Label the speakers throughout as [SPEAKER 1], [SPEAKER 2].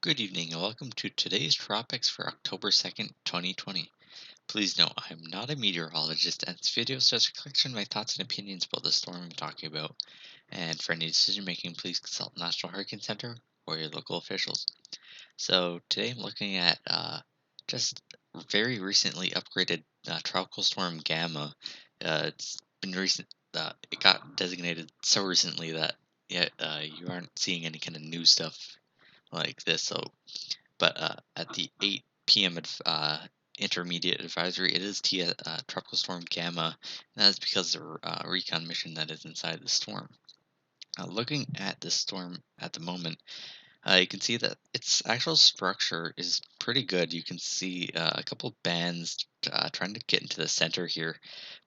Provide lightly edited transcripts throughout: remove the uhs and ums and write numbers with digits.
[SPEAKER 1] Good evening and welcome to today's Tropics for October 2nd, 2020. Please note, I am not a meteorologist and this video is just a collection of my thoughts and opinions about the storm I'm talking about. And for any decision making, please consult National Hurricane Center or your local officials. So today I'm looking at just very recently upgraded tropical storm Gamma. It's been recent. It got designated so recently that you aren't seeing any kind of new stuff like this. But at the 8 p.m. Intermediate advisory, it is Tropical Storm Gamma, and that is because the recon mission that is inside the storm. Looking at the storm at the moment, you can see that its actual structure is pretty good. You can see a couple bands trying to get into the center here,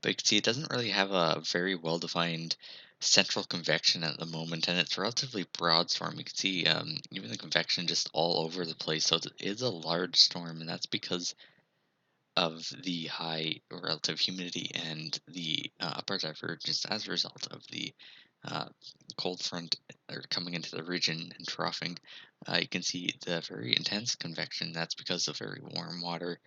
[SPEAKER 1] but you can see it doesn't really have a very well-defined central convection at the moment, and it's a relatively broad storm. You can see even the convection just all over the place, so it is a large storm, and that's because of the high relative humidity and the upper divergence as a result of the uh, cold front coming into the region and troughing. You can see the very intense convection. That's because of very warm water,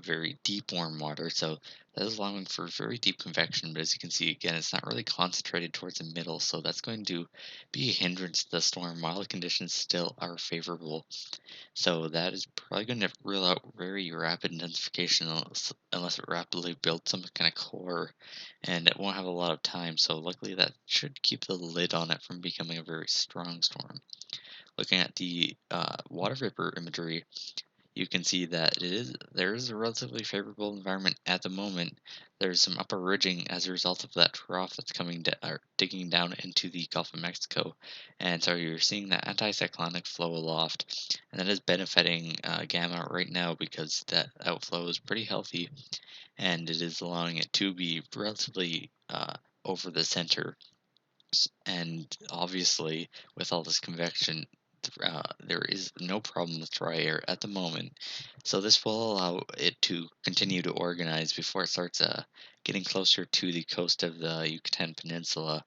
[SPEAKER 1] very deep warm water. So that is allowing for very deep convection. But as you can see, again, it's not really concentrated towards the middle. So that's going to be a hindrance to the storm while the conditions still are favorable. So that is probably going to rule out very rapid intensification unless it rapidly builds some kind of core, and it won't have a lot of time. So luckily that should keep the lid on it from becoming a very strong storm. Looking at the water vapor imagery, you can see that there is a relatively favorable environment at the moment. There's some upper ridging as a result of that trough that's or digging down into the Gulf of Mexico, and so you're seeing that anticyclonic flow aloft, and that is benefiting Gamma right now because that outflow is pretty healthy, and it is allowing it to be relatively over the center. And obviously, with all this convection, there is no problem with dry air at the moment. So this will allow it to continue to organize before it starts getting closer to the coast of the Yucatan Peninsula.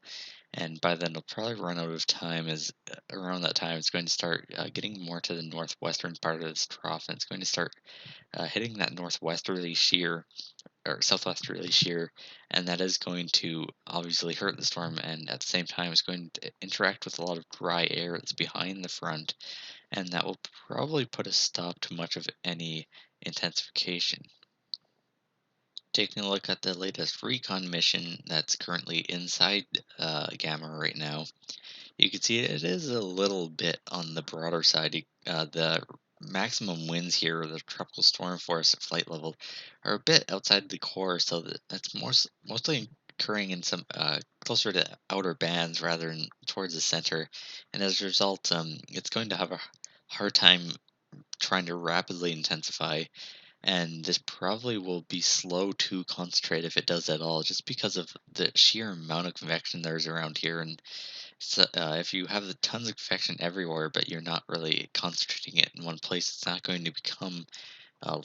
[SPEAKER 1] And by then, it'll probably run out of time. As around that time, it's going to start getting more to the northwestern part of this trough, and it's going to start hitting that northwesterly shear or southwesterly shear, and that is going to obviously hurt the storm. And at the same time, it's going to interact with a lot of dry air that's behind the front, and that will probably put a stop to much of any intensification. Taking a look at the latest recon mission that's currently inside Gamma right now, you can see it is a little bit on the broader side. The maximum winds here, the tropical storm force at flight level, are a bit outside the core, so that's mostly occurring in some closer to outer bands rather than towards the center. And as a result, it's going to have a hard time trying to rapidly intensify, and this probably will be slow to concentrate if it does at all, just because of the sheer amount of convection there's around here. And so, if you have the tons of convection everywhere, but you're not really concentrating it in one place, it's not going to become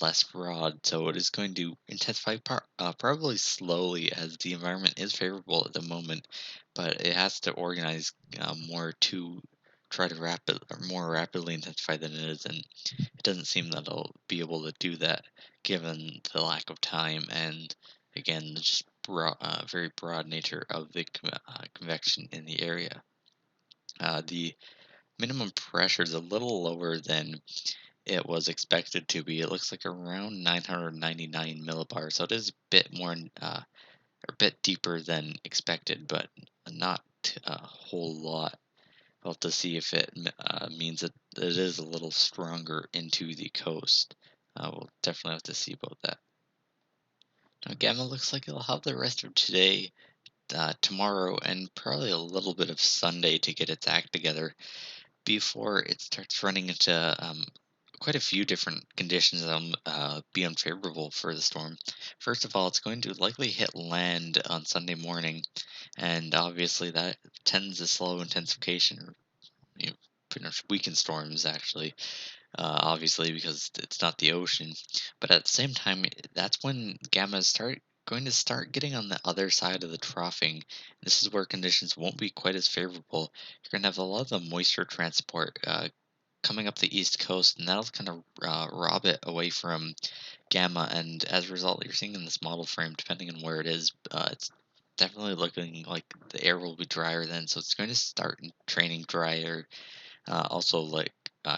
[SPEAKER 1] less broad. So it is going to intensify probably slowly as the environment is favorable at the moment, but it has to organize more to try to more rapidly intensify than it is, and it doesn't seem that it'll be able to do that given the lack of time and again the just very broad nature of the convection in the area. The minimum pressure is a little lower than it was expected to be. It looks like around 999 millibars, so it is a bit more, a bit deeper than expected, but not a whole lot. We'll have to see if it means that it is a little stronger into the coast. We'll definitely have to see about that. Now, Gamma looks like it'll have the rest of today, tomorrow, and probably a little bit of Sunday to get its act together before it starts running into quite a few different conditions that'll be unfavorable for the storm. First of all, it's going to likely hit land on Sunday morning, and obviously that tends to slow intensification, or pretty much weaken storms actually. Obviously because it's not the ocean, but at the same time, that's when gammas start going to start getting on the other side of the troughing. This is where conditions won't be quite as favorable. You're going to have a lot of the moisture transport coming up the east coast, and that'll kind of rob it away from gamma. And as a result, you're seeing in this model frame, depending on where it is, it's definitely looking like the air will be drier then. So it's going to start training drier. Also,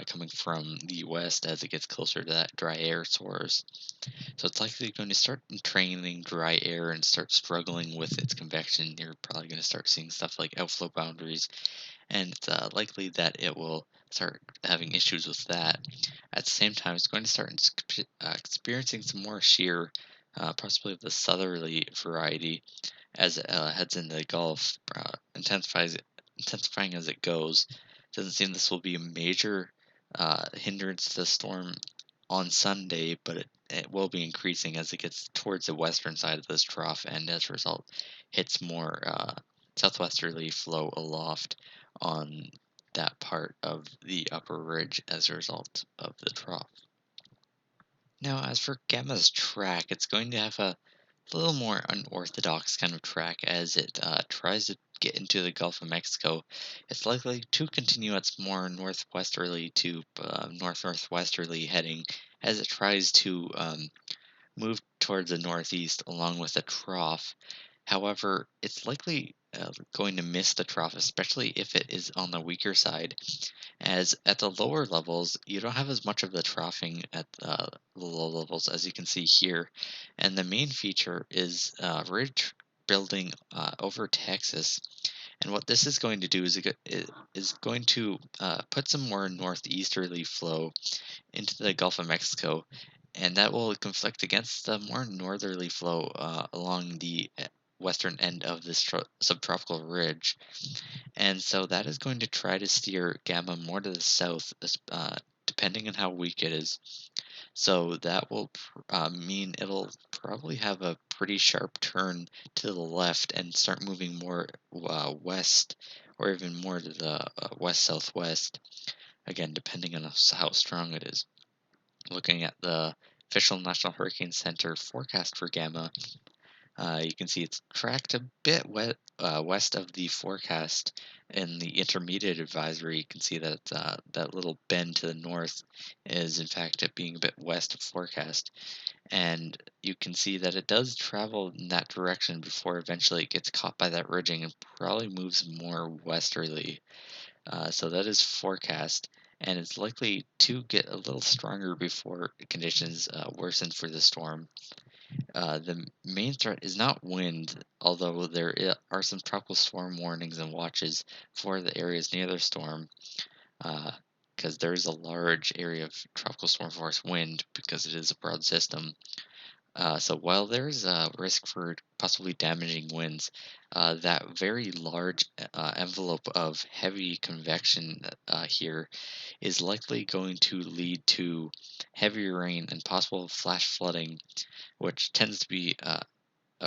[SPEAKER 1] coming from the west as it gets closer to that dry air source. So it's likely going to start training dry air and start struggling with its convection. You're probably going to start seeing stuff like outflow boundaries, and it's likely that it will start having issues with that. At the same time, it's going to start experiencing some more shear, possibly of the southerly variety, as it heads into the Gulf, intensifying as it goes. Doesn't seem this will be a major hindrance to the storm on Sunday, but it will be increasing as it gets towards the western side of this trough, and as a result, hits more southwesterly flow aloft on that part of the upper ridge as a result of the trough. Now, as for Gamma's track, it's going to have a little more unorthodox kind of track as it tries to get into the Gulf of Mexico. It's likely to continue its more northwesterly to north-northwesterly heading as it tries to move towards the northeast along with the trough. However, it's likely going to miss the trough, especially if it is on the weaker side, as at the lower levels, you don't have as much of the troughing at the low levels as you can see here. And the main feature is ridge building over Texas. And what this is going to do is it is going to put some more northeasterly flow into the Gulf of Mexico, and that will conflict against the more northerly flow along the western end of this subtropical ridge. And so that is going to try to steer gamma more to the south, depending on how weak it is. So that will mean it'll probably have a pretty sharp turn to the left and start moving more west, or even more to the west southwest. Again, depending on how strong it is. Looking at the official National Hurricane Center forecast for gamma, you can see it's tracked a bit west of the forecast. In the intermediate advisory, you can see that that little bend to the north is in fact it being a bit west of forecast. And you can see that it does travel in that direction before eventually it gets caught by that ridging and probably moves more westerly. So that is forecast, and it's likely to get a little stronger before conditions worsen for the storm. The main threat is not wind, although are some tropical storm warnings and watches for the areas near the storm, because there is a large area of tropical storm force wind because it is a broad system. So while there's a risk for possibly damaging winds, that very large envelope of heavy convection here is likely going to lead to heavy rain and possible flash flooding, which tends to be a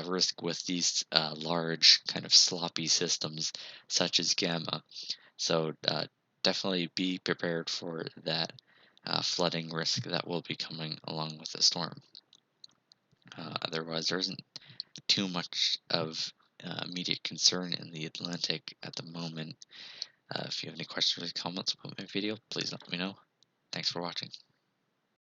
[SPEAKER 1] risk with these large kind of sloppy systems such as gamma. So definitely be prepared for that flooding risk that will be coming along with the storm. Otherwise, there isn't too much of immediate concern in the Atlantic at the moment. If you have any questions or comments about my video, please let me know. Thanks for watching.